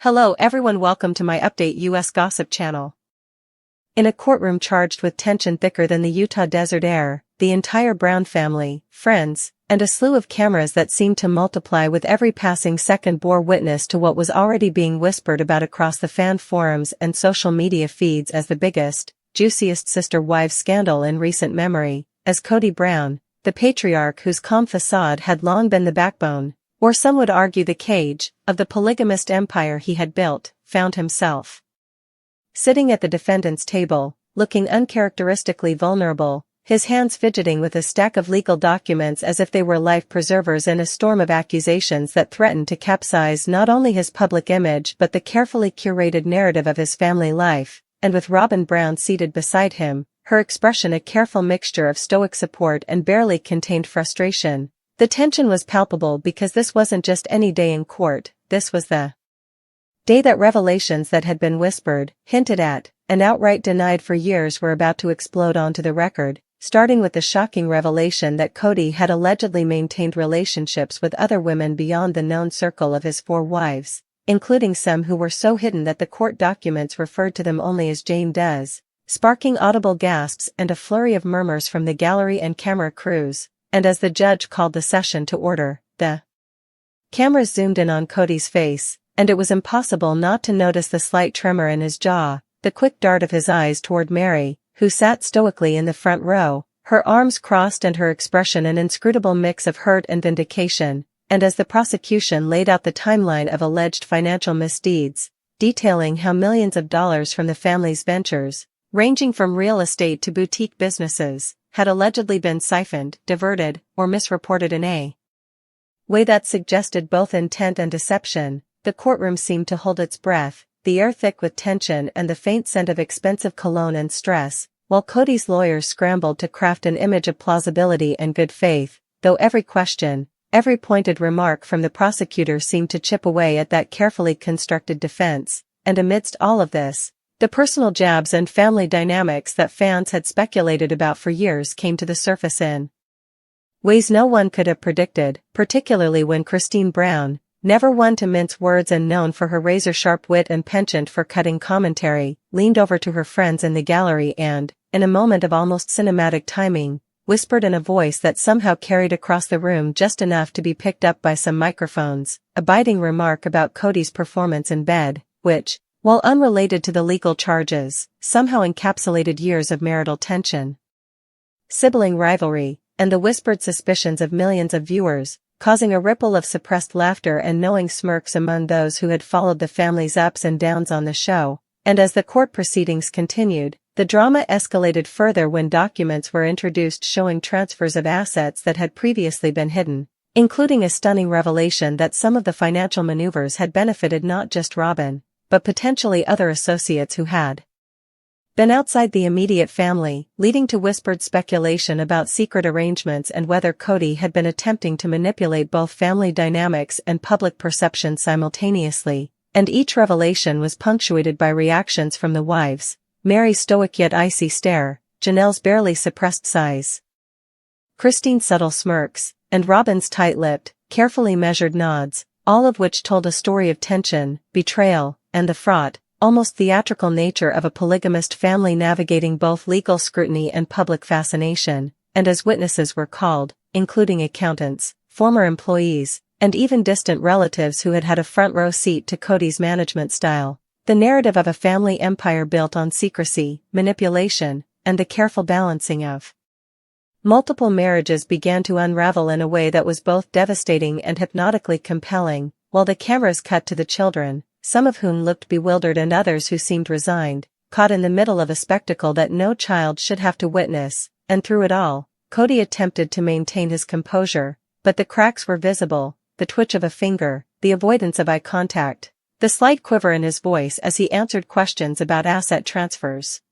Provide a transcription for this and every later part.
Hello everyone, welcome to my update US gossip channel. In a courtroom charged with tension thicker than the Utah desert air, the entire Brown family, friends, and a slew of cameras that seemed to multiply with every passing second bore witness to what was already being whispered about across the fan forums and social media feeds as the biggest, juiciest sister-wives scandal in recent memory, as Kody Brown, the patriarch whose calm facade had long been the backbone, or some would argue the cage, of the polygamist empire he had built, found himself sitting at the defendant's table, looking uncharacteristically vulnerable, his hands fidgeting with a stack of legal documents as if they were life preservers in a storm of accusations that threatened to capsize not only his public image but the carefully curated narrative of his family life, and with Robin Brown seated beside him, her expression a careful mixture of stoic support and barely contained frustration. The tension was palpable because this wasn't just any day in court, this was the day that revelations that had been whispered, hinted at, and outright denied for years were about to explode onto the record, starting with the shocking revelation that Kody had allegedly maintained relationships with other women beyond the known circle of his 4 wives, including some who were so hidden that the court documents referred to them only as Jane Does, sparking audible gasps and a flurry of murmurs from the gallery and camera crews. And as the judge called the session to order, the cameras zoomed in on Kody's face, and it was impossible not to notice the slight tremor in his jaw, the quick dart of his eyes toward Mary, who sat stoically in the front row, her arms crossed and her expression an inscrutable mix of hurt and vindication, and as the prosecution laid out the timeline of alleged financial misdeeds, detailing how millions of dollars from the family's ventures, ranging from real estate to boutique businesses, had allegedly been siphoned, diverted, or misreported in a way that suggested both intent and deception, the courtroom seemed to hold its breath, the air thick with tension and the faint scent of expensive cologne and stress, while Kody's lawyers scrambled to craft an image of plausibility and good faith, though every question, every pointed remark from the prosecutor seemed to chip away at that carefully constructed defense, and amidst all of this, the personal jabs and family dynamics that fans had speculated about for years came to the surface in ways no one could have predicted, particularly when Christine Brown, never one to mince words and known for her razor-sharp wit and penchant for cutting commentary, leaned over to her friends in the gallery and, in a moment of almost cinematic timing, whispered in a voice that somehow carried across the room just enough to be picked up by some microphones, a biting remark about Kody's performance in bed, which, while unrelated to the legal charges, somehow encapsulated years of marital tension, sibling rivalry, and the whispered suspicions of millions of viewers, causing a ripple of suppressed laughter and knowing smirks among those who had followed the family's ups and downs on the show. And as the court proceedings continued, the drama escalated further when documents were introduced showing transfers of assets that had previously been hidden, including a stunning revelation that some of the financial maneuvers had benefited not just Robin, but potentially other associates who had been outside the immediate family, leading to whispered speculation about secret arrangements and whether Kody had been attempting to manipulate both family dynamics and public perception simultaneously, and each revelation was punctuated by reactions from the wives, Mary's stoic yet icy stare, Janelle's barely suppressed sighs, Christine's subtle smirks, and Robin's tight-lipped, carefully measured nods, all of which told a story of tension, betrayal, and the fraught, almost theatrical nature of a polygamist family navigating both legal scrutiny and public fascination, and as witnesses were called, including accountants, former employees, and even distant relatives who had had a front-row seat to Kody's management style, the narrative of a family empire built on secrecy, manipulation, and the careful balancing of multiple marriages began to unravel in a way that was both devastating and hypnotically compelling, while the cameras cut to the children, some of whom looked bewildered and others who seemed resigned, caught in the middle of a spectacle that no child should have to witness, and through it all, Kody attempted to maintain his composure, but the cracks were visible, the twitch of a finger, the avoidance of eye contact, the slight quiver in his voice as he answered questions about asset transfers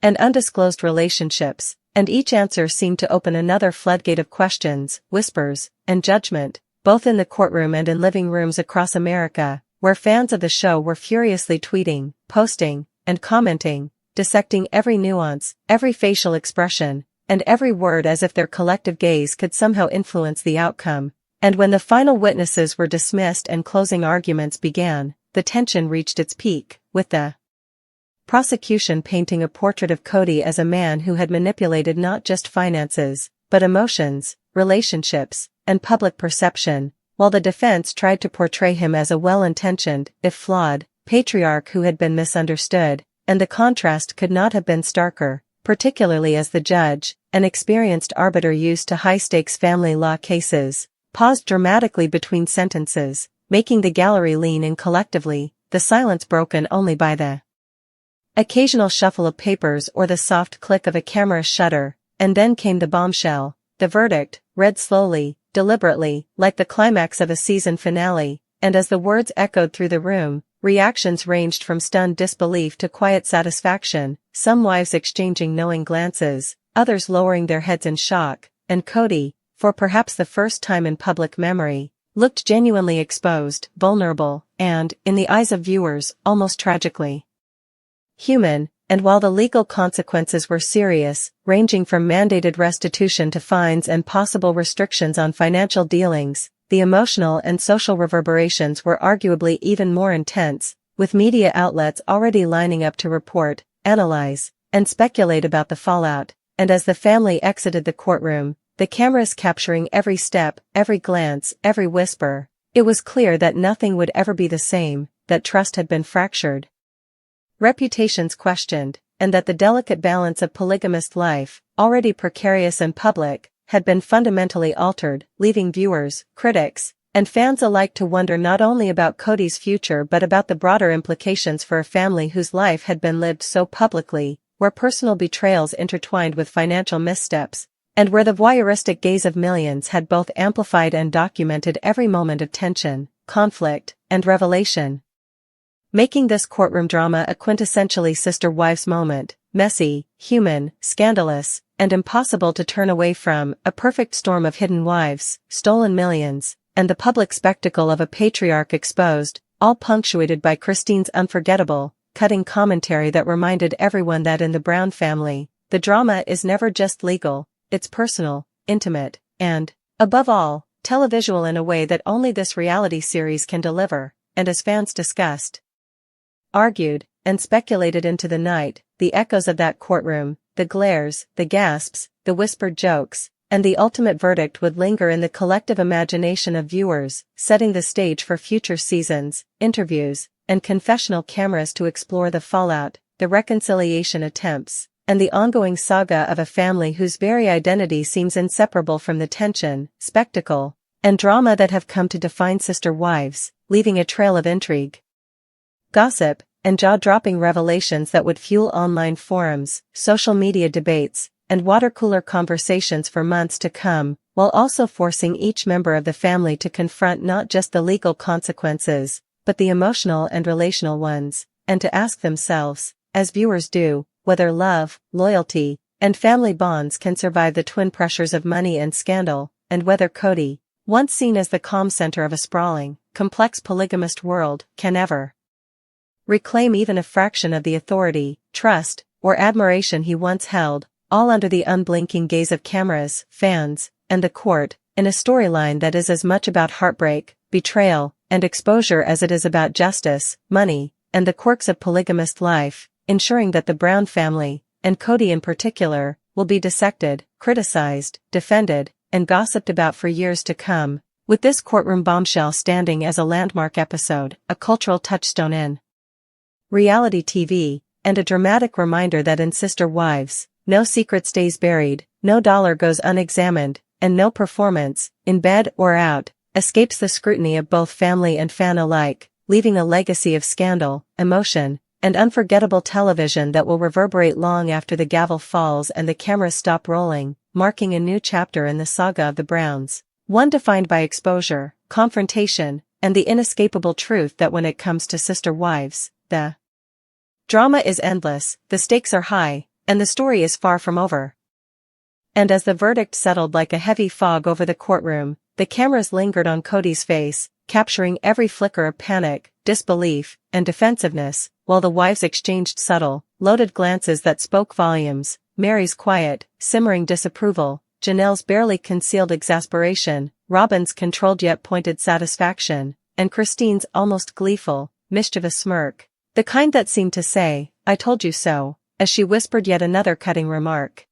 and undisclosed relationships, and each answer seemed to open another floodgate of questions, whispers, and judgment, both in the courtroom and in living rooms across America, where fans of the show were furiously tweeting, posting, and commenting, dissecting every nuance, every facial expression, and every word as if their collective gaze could somehow influence the outcome. And when the final witnesses were dismissed and closing arguments began, the tension reached its peak, with the prosecution painting a portrait of Kody as a man who had manipulated not just finances, but emotions, relationships, and public perception, while the defense tried to portray him as a well-intentioned, if flawed, patriarch who had been misunderstood, and the contrast could not have been starker, particularly as the judge, an experienced arbiter used to high-stakes family law cases, paused dramatically between sentences, making the gallery lean in collectively, the silence broken only by the occasional shuffle of papers or the soft click of a camera shutter, and then came the bombshell, the verdict, read slowly, deliberately, like the climax of a season finale, and as the words echoed through the room, reactions ranged from stunned disbelief to quiet satisfaction, some wives exchanging knowing glances, others lowering their heads in shock, and Kody, for perhaps the first time in public memory, looked genuinely exposed, vulnerable, and, in the eyes of viewers, almost tragically human. And while the legal consequences were serious, ranging from mandated restitution to fines and possible restrictions on financial dealings, the emotional and social reverberations were arguably even more intense, with media outlets already lining up to report, analyze, and speculate about the fallout, and as the family exited the courtroom, the cameras capturing every step, every glance, every whisper, it was clear that nothing would ever be the same, that trust had been fractured, reputations questioned, and that the delicate balance of polygamist life, already precarious and public, had been fundamentally altered, leaving viewers, critics, and fans alike to wonder not only about Kody's future but about the broader implications for a family whose life had been lived so publicly, where personal betrayals intertwined with financial missteps, and where the voyeuristic gaze of millions had both amplified and documented every moment of tension, conflict, and revelation, making this courtroom drama a quintessentially sister-wives moment, messy, human, scandalous, and impossible to turn away from, a perfect storm of hidden wives, stolen millions, and the public spectacle of a patriarch exposed, all punctuated by Christine's unforgettable, cutting commentary that reminded everyone that in the Brown family, the drama is never just legal, it's personal, intimate, and, above all, televisual in a way that only this reality series can deliver, and as fans discussed, argued, and speculated into the night, the echoes of that courtroom, the glares, the gasps, the whispered jokes, and the ultimate verdict would linger in the collective imagination of viewers, setting the stage for future seasons, interviews, and confessional cameras to explore the fallout, the reconciliation attempts, and the ongoing saga of a family whose very identity seems inseparable from the tension, spectacle, and drama that have come to define sister wives, leaving a trail of intrigue, gossip, and jaw-dropping revelations that would fuel online forums, social media debates, and water-cooler conversations for months to come, while also forcing each member of the family to confront not just the legal consequences, but the emotional and relational ones, and to ask themselves, as viewers do, whether love, loyalty, and family bonds can survive the twin pressures of money and scandal, and whether Kody, once seen as the calm center of a sprawling, complex polygamist world, can ever reclaim even a fraction of the authority, trust, or admiration he once held, all under the unblinking gaze of cameras, fans, and the court, in a storyline that is as much about heartbreak, betrayal, and exposure as it is about justice, money, and the quirks of polygamist life, ensuring that the Brown family, and Kody in particular, will be dissected, criticized, defended, and gossiped about for years to come, with this courtroom bombshell standing as a landmark episode, a cultural touchstone in reality TV, and a dramatic reminder that in Sister Wives, no secret stays buried, no dollar goes unexamined, and no performance, in bed or out, escapes the scrutiny of both family and fan alike, leaving a legacy of scandal, emotion, and unforgettable television that will reverberate long after the gavel falls and the cameras stop rolling, marking a new chapter in the saga of the Browns, one defined by exposure, confrontation, and the inescapable truth that when it comes to sister wives, the drama is endless, the stakes are high, and the story is far from over. And as the verdict settled like a heavy fog over the courtroom, the cameras lingered on Kody's face, capturing every flicker of panic, disbelief, and defensiveness, while the wives exchanged subtle, loaded glances that spoke volumes, Mary's quiet, simmering disapproval, Janelle's barely concealed exasperation, Robin's controlled yet pointed satisfaction, and Christine's almost gleeful, mischievous smirk, the kind that seemed to say, "I told you so," as she whispered yet another cutting remark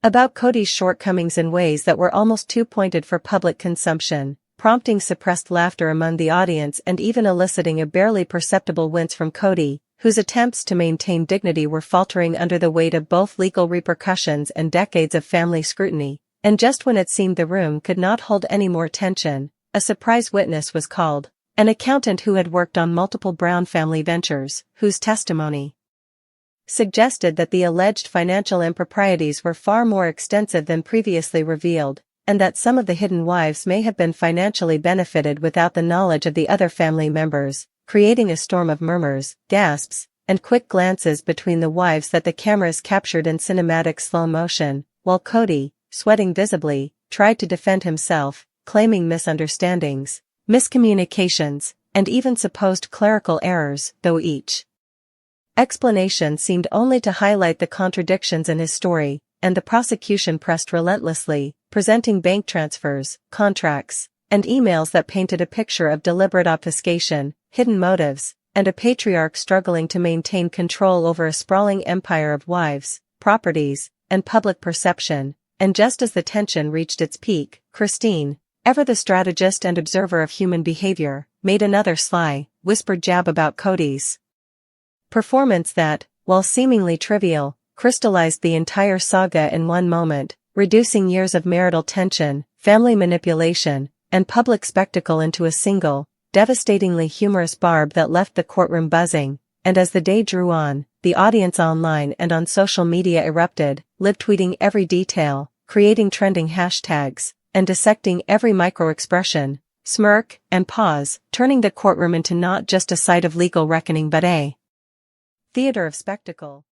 about Kody's shortcomings in ways that were almost too pointed for public consumption, prompting suppressed laughter among the audience and even eliciting a barely perceptible wince from Kody, whose attempts to maintain dignity were faltering under the weight of both legal repercussions and decades of family scrutiny. And just when it seemed the room could not hold any more tension, a surprise witness was called, an accountant who had worked on multiple Brown family ventures, whose testimony suggested that the alleged financial improprieties were far more extensive than previously revealed, and that some of the hidden wives may have been financially benefited without the knowledge of the other family members, creating a storm of murmurs, gasps, and quick glances between the wives that the cameras captured in cinematic slow motion, while Kody, sweating visibly, tried to defend himself, claiming misunderstandings, miscommunications, and even supposed clerical errors, though each explanation seemed only to highlight the contradictions in his story, and the prosecution pressed relentlessly, presenting bank transfers, contracts, and emails that painted a picture of deliberate obfuscation, hidden motives, and a patriarch struggling to maintain control over a sprawling empire of wives, properties, and public perception. And just as the tension reached its peak, Christine, ever the strategist and observer of human behavior, made another sly, whispered jab about Kody's performance that, while seemingly trivial, crystallized the entire saga in one moment, reducing years of marital tension, family manipulation, and public spectacle into a single, devastatingly humorous barb that left the courtroom buzzing. And as the day drew on, the audience online and on social media erupted, live-tweeting every detail, creating trending hashtags, and dissecting every micro-expression, smirk, and pause, turning the courtroom into not just a site of legal reckoning but a theater of spectacle.